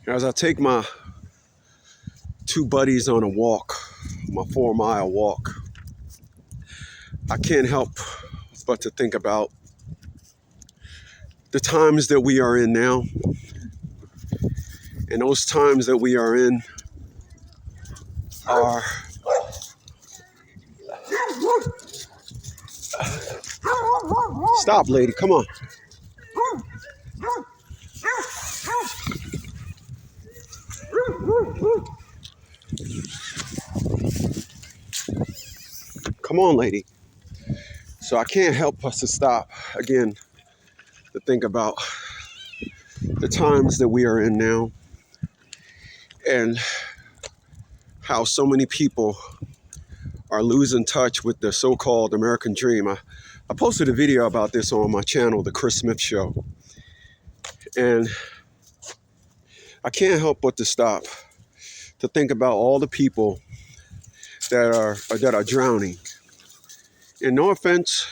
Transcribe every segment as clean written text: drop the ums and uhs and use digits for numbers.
As I take my two buddies on a walk, my 4-mile walk, I can't help but to think about the times that we are in now. And those times that we are in are stop, lady, come on. Come on, lady. So I can't help but to stop again to think about the times that we are in now and how so many people are losing touch with the so-called American dream. I posted a video about this on my channel, The Chris Smith Show. And I can't help but to stop to think about all the people that are drowning. And no offense,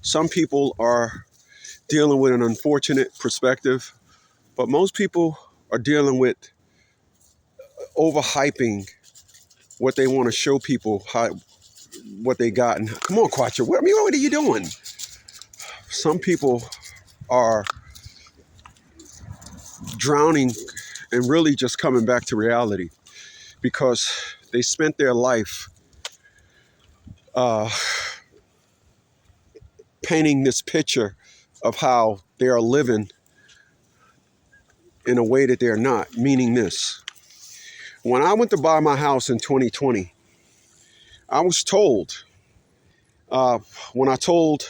some people are dealing with an unfortunate perspective, but most people are dealing with overhyping what they want to show people, what they got. And come on, Quattro, what are you doing? Some people are drowning and really just coming back to reality because they spent their life painting this picture of how they are living in a way that they're not, meaning this. When I went to buy my house in 2020, I was told, when I told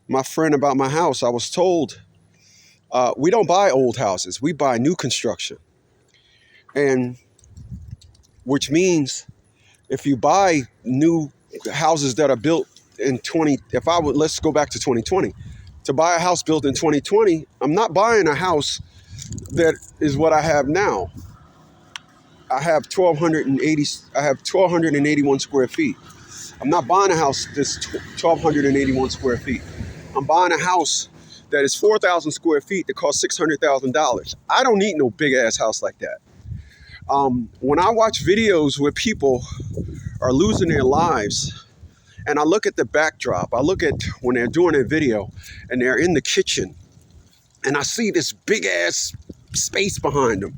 my friend about my house, I was told, we don't buy old houses, we buy new construction. And which means if you buy new houses that are built in let's go back to 2020. To buy a house built in 2020, I'm not buying a house that is what I have now. I have 1,281 square feet. I'm not buying a house that's 1,281 square feet. I'm buying a house that is 4,000 square feet that costs $600,000. I don't need no big ass house like that. When I watch videos where people are losing their lives, and I look at the backdrop, I look at when they're doing their video and they're in the kitchen, and I see this big ass space behind them.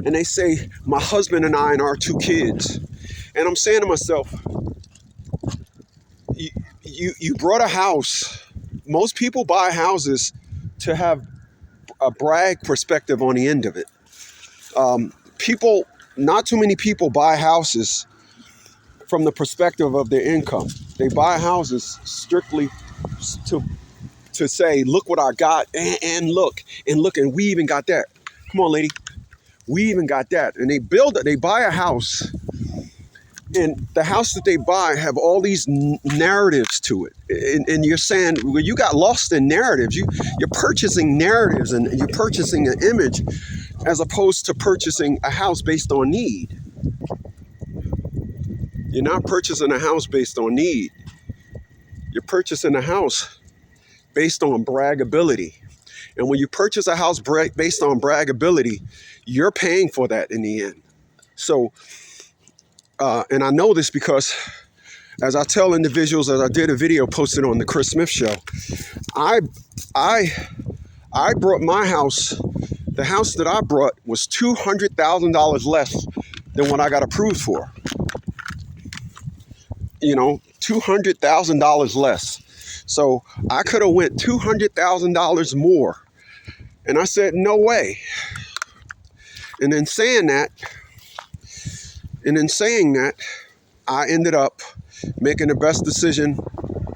And they say, my husband and I and our 2 kids. And I'm saying to myself, you brought a house. Most people buy houses to have a brag perspective on the end of it. Not too many people buy houses from the perspective of their income. They buy houses strictly to say, look what I got, and look, and we even got that. Come on, lady. We even got that. And they buy a house, and the house that they buy have all these narratives to it. And you're saying, well, you got lost in narratives. You're purchasing narratives, and you're purchasing an image as opposed to purchasing a house based on need. You're not purchasing a house based on need. You're purchasing a house based on bragability. And when you purchase a house based on bragability, you're paying for that in the end. So, and I know this because as I tell individuals, as I did a video posted on the Chris Smith Show, I brought my house. The house that I brought was $200,000 less than what I got approved for. $200,000 less. So I could have went $200,000 more. And I said, no way. And in saying that, I ended up making the best decision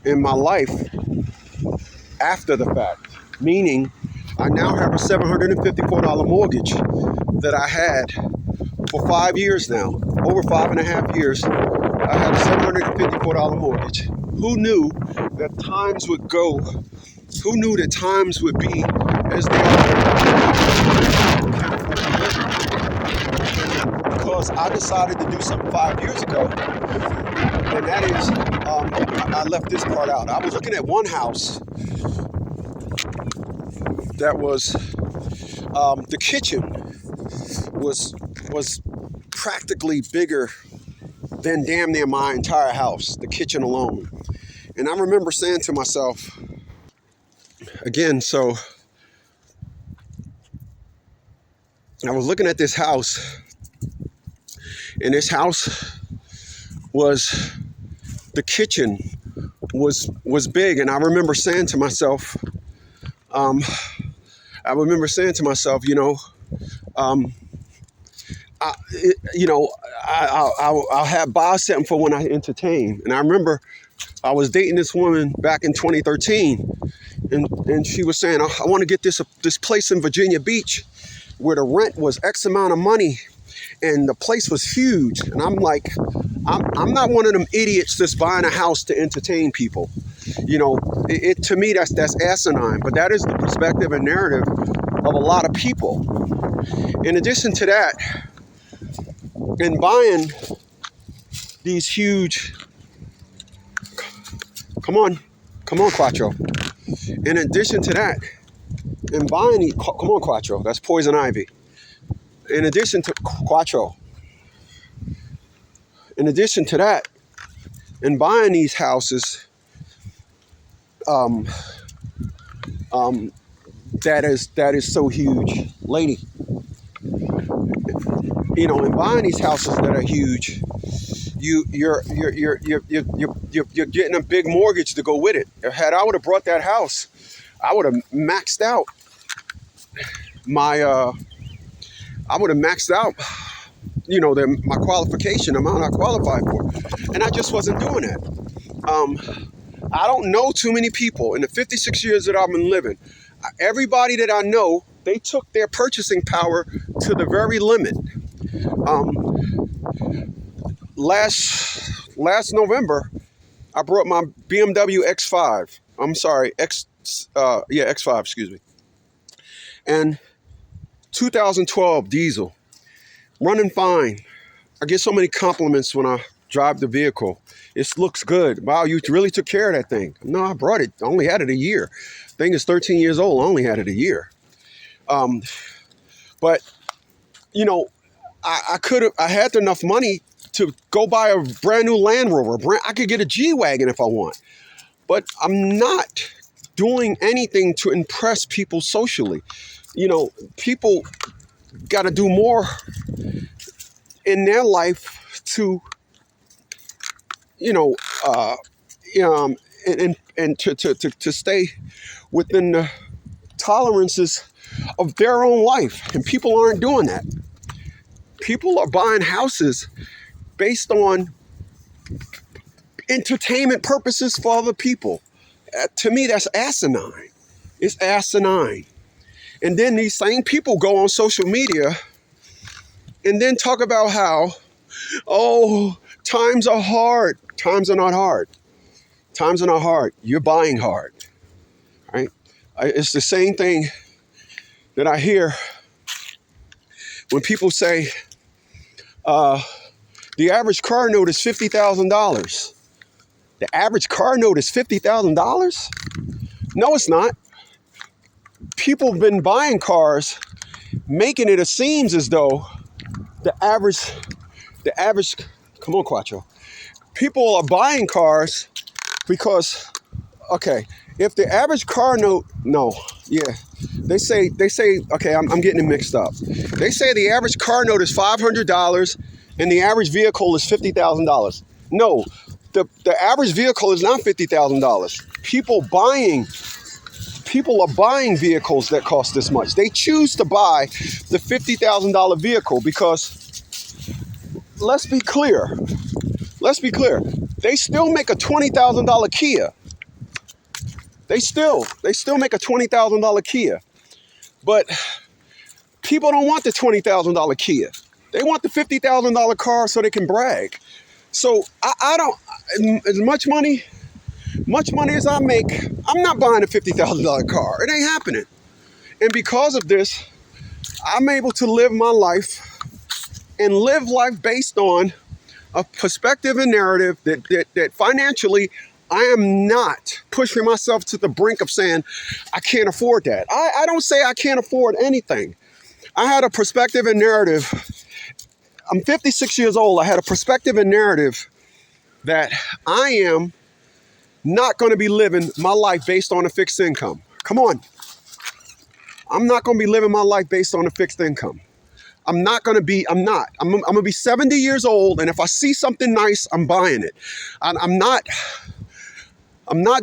in my life after the fact. Meaning, I now have a $754 mortgage that I had for 5 years now. Over 5.5 years, I had a $754 mortgage. Who knew that times would go? Who knew that times would be as they are? Because I decided to do something 5 years ago, and that is, I left this part out. I was looking at one house that was The kitchen was practically bigger than damn near my entire house, the kitchen alone. And I remember saying to myself, again, so I was looking at this house, and this house was, the kitchen was big. And I remember saying to myself, um, um, I'll have buy something for when I entertain. And I remember I was dating this woman back in 2013, and she was saying, I want to get this place in Virginia Beach where the rent was X amount of money, and the place was huge. And I'm like, I'm not one of them idiots that's buying a house to entertain people. To me, that's asinine, but that is the perspective and narrative of a lot of people. In addition to that, in buying these huge, come on, Quattro. In addition to that, in buying these, come on, Quattro, that's poison ivy. In addition to Quattro, in addition to that, in buying these houses, that is so huge, lady. In buying these houses that are huge, you're getting a big mortgage to go with it. Had I would have brought that house, I would have maxed out my my qualification amount I qualified for, and I just wasn't doing that. I don't know too many people in the 56 years that I've been living. Everybody that I know, they took their purchasing power to the very limit. Last November, I brought my BMW X5. I'm sorry, X5, excuse me. And 2012 diesel, running fine. I get so many compliments when I drive the vehicle. It looks good. Wow, you really took care of that thing. No, I brought it. I only had it a year. Thing is 13 years old. I only had it a year. But I had enough money to go buy a brand new Land Rover. I could get a G-Wagon if I want. But I'm not doing anything to impress people socially. People got to do more in their life to, and to stay within the tolerances of their own life. And people aren't doing that. People are buying houses based on entertainment purposes for other people. To me, that's asinine. It's asinine. And then these same people go on social media and then talk about how, times are hard. Times are not hard. Times are not hard. You're buying hard, right? It's the same thing that I hear when people say, the average car note is $50,000. The average car note is $50,000? No, it's not. People have been buying cars, making it seems as though the average, come on, Quattro. People are buying cars because, if the average car note, they say, okay, I'm getting it mixed up. They say the average car note is $500 and the average vehicle is $50,000. No, the average vehicle is not $50,000. People are buying vehicles that cost this much. They choose to buy the $50,000 vehicle because, let's be clear. They still make a $20,000 Kia. They still make a $20,000 Kia. But people don't want the $20,000 Kia. They want the $50,000 car so they can brag. So I don't, as much money as I make, I'm not buying a $50,000 car. It ain't happening. And because of this, I'm able to live my life and live life based on a perspective and narrative that financially I am not pushing myself to the brink of saying I can't afford that. I don't say I can't afford anything. I had a perspective and narrative. I'm 56 years old. I had a perspective and narrative that I am not going to be living my life based on a fixed income. Come on. I'm not going to be living my life based on a fixed income. I'm not going to be, I'm going to be 70 years old, and if I see something nice, I'm buying it. I'm not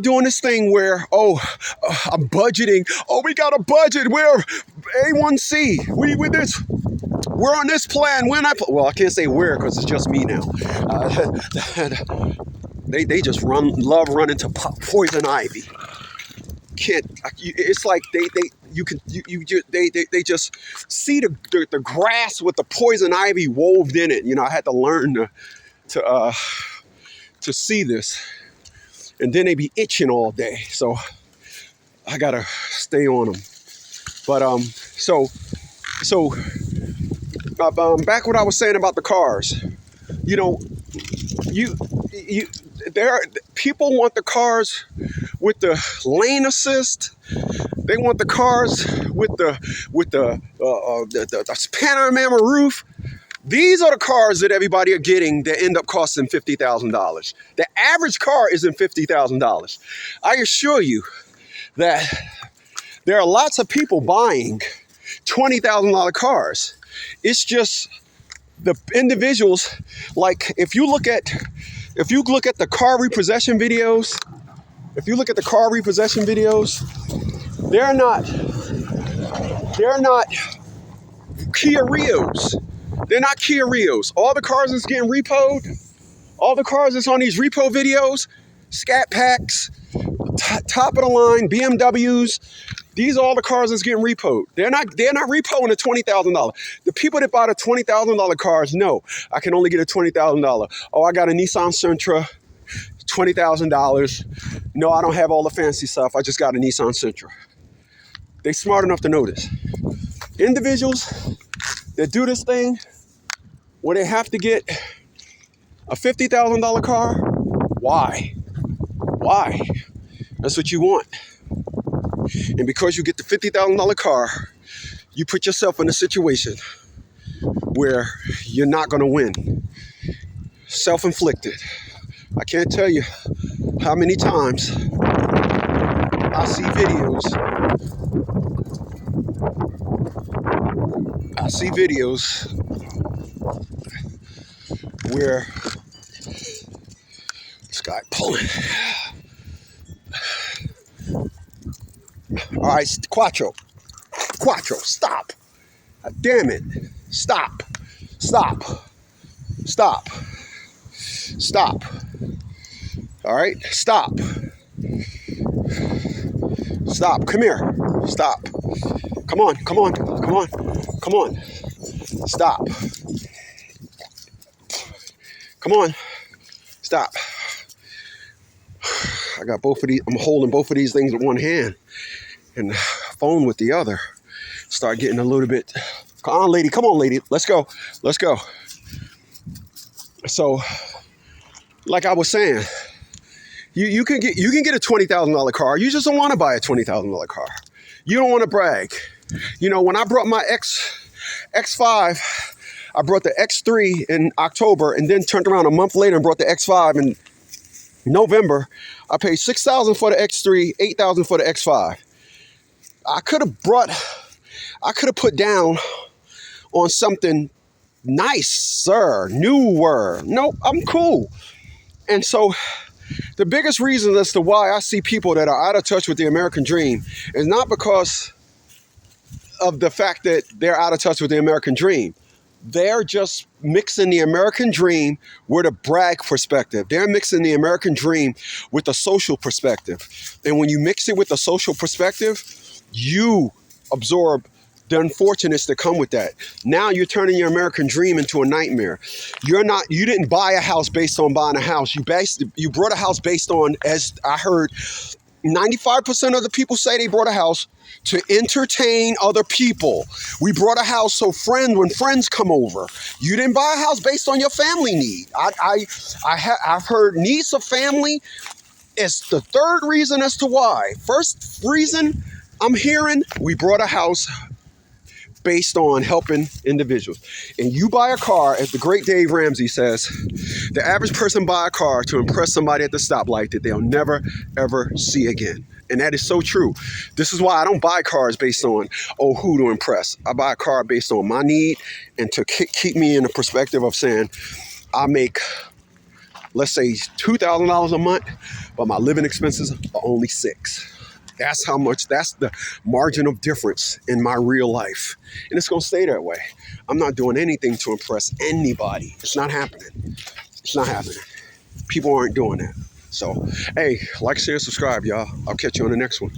doing this thing where, I'm budgeting. Oh, we got a budget. We're A1C. We're on this plan. Well, I can't say where because it's just me now. They just love running to poison ivy. It's like they just see the grass with the poison ivy woved in it. I had to learn to see this, and then they be itching all day, so I gotta stay on them. But back what I was saying about the cars. People want the cars with the lane assist. They want the cars with the panorama roof. These are the cars that everybody are getting that end up costing $50,000. The average car isn't $50,000. I assure you that there are lots of people buying $20,000 cars. It's just the individuals. Like if you look at the car repossession videos, they're not Kia Rios. They're not Kia Rios. All the cars that's getting repoed, all the cars that's on these repo videos, Scat Packs, top of the line BMWs. These are all the cars that's getting repoed. They're not repoing the $20,000. The people that buy the $20,000 cars know I can only get a $20,000. Oh, I got a Nissan Sentra, $20,000. No, I don't have all the fancy stuff. I just got a Nissan Sentra. They smart enough to know this. Individuals that do this thing where they have to get a $50,000 car, why? Why? That's what you want. And because you get the $50,000 car, you put yourself in a situation where you're not going to win. Self-inflicted. I can't tell you how many times I see videos where this guy pulling. All right, Quattro, stop. Damn it. Stop. All right, stop. Come here. Stop. Come on. Stop. Come on. Stop. I got both of these. I'm holding both of these things with one hand and the phone with the other. Start getting a little bit. Come on, lady. Let's go. So, like I was saying, you can get a $20,000 car. You just don't want to buy a $20,000 car. You don't want to brag. When I brought my X5, I brought the X3 in October, and then turned around a month later and brought the X5 in November. I paid $6,000 for the X3, $8,000 for the X5. I could have put down on something nicer, newer. Nope, I'm cool. And so the biggest reason as to why I see people that are out of touch with the American dream is not because of the fact that they're out of touch with the American dream. They're just mixing the American dream with a brag perspective. They're mixing the American dream with a social perspective. And when you mix it with a social perspective, you absorb the unfortunates that come with that. Now you're turning your American dream into a nightmare. You didn't buy a house based on buying a house. You brought a house based on, as I heard, 95% of the people say they brought a house to entertain other people. We brought a house when friends come over. You didn't buy a house based on your family need. I've heard needs of family is the third reason as to why. First reason I'm hearing, we brought a house based on helping individuals. And you buy a car, as the great Dave Ramsey says, the average person buy a car to impress somebody at the stoplight that they'll never, ever see again. And that is so true. This is why I don't buy cars based on, oh, who to impress. I buy a car based on my need and to keep me in the perspective of saying, I make, let's say, $2,000 a month, but my living expenses are only $6,000. That's how much, that's the margin of difference in my real life. And it's going to stay that way. I'm not doing anything to impress anybody. It's not happening. It's not happening. People aren't doing that. So, hey, like, share, subscribe, y'all. I'll catch you on the next one.